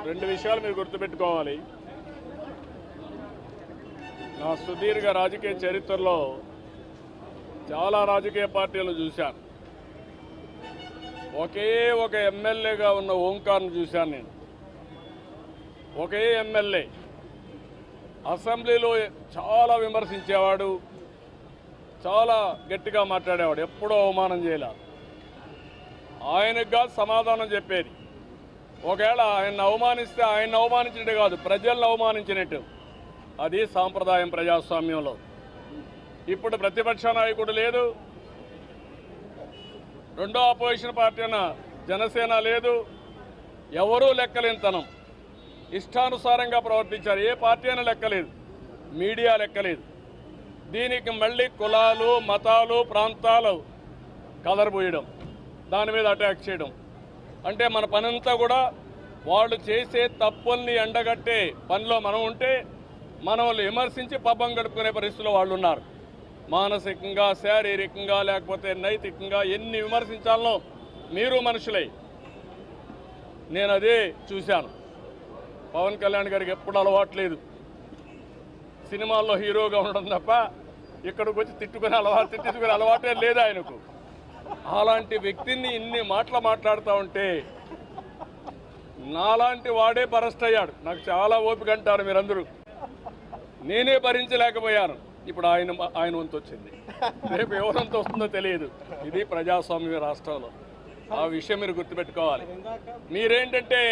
రెండు విషయాలు మీరు గుర్తుపెట్టుకోవాలి. నా సుదీర్ఘ రాజకీయ చరిత్రలో చాలా రాజకీయ పార్టీలు చూశాను. ఒకే ఒక ఎమ్మెల్యేగా ఉన్న ఓంకార్ను చూశాను నేను. ఒకే ఎమ్మెల్యే అసెంబ్లీలో చాలా విమర్శించేవాడు, చాలా గట్టిగా మాట్లాడేవాడు, ఎప్పుడూ అవమానం చేయలే. ఆయనకు సమాధానం చెప్పేది. ఒకవేళ ఆయన అవమానిస్తే ఆయన అవమానించినట్టు కాదు, ప్రజలను అవమానించినట్టు. అది సాంప్రదాయం ప్రజాస్వామ్యంలో. ఇప్పుడు ప్రతిపక్ష నాయకుడు లేదు, రెండో అపోజిషన్ పార్టీ అయిన జనసేన లేదు, ఎవరూ లెక్కలేనితనం. ఇష్టానుసారంగా ప్రవర్తించారు. ఏ పార్టీ అయినా లెక్కలేదు, మీడియా లెక్కలేదు. దీనికి మళ్ళీ కులాలు, మతాలు, ప్రాంతాలు కలరబోయడం, దాని మీద అటాక్ చేయడం. అంటే మన పనంతా కూడా వాళ్ళు చేసే తప్పుల్ని ఎండగట్టే పనిలో మనం ఉంటే మనల్ని విమర్శించి పబ్బం గడుపుకునే పరిస్థితుల్లో వాళ్ళు ఉన్నారు. మానసికంగా, శారీరకంగా, లేకపోతే నైతికంగా ఎన్ని విమర్శించాలనో మీరు మనుషులై. నేను అదే చూశాను. పవన్ కళ్యాణ్ గారికి ఎప్పుడు అలవాట్లేదు, సినిమాల్లో హీరోగా ఉండడం తప్ప ఇక్కడికి వచ్చి తిట్టుకునే అలవాటే లేదు ఆయనకు. అలాంటి వ్యక్తిని ఇన్ని మాటలు మాట్లాడుతూ ఉంటే నాలాంటి వాడే బరస్ట్ అయ్యాడు. నాకు చాలా ఓపిక అంటారు మీరందరూ, నేనే భరించలేకపోయాను. ఇప్పుడు ఆయన వంతు వచ్చింది, రేపు ఎవరంత వస్తుందో తెలియదు. ఇది ప్రజాస్వామ్య రాష్ట్రంలో. ఆ విషయం మీరు గుర్తుపెట్టుకోవాలి. మీరేంటంటే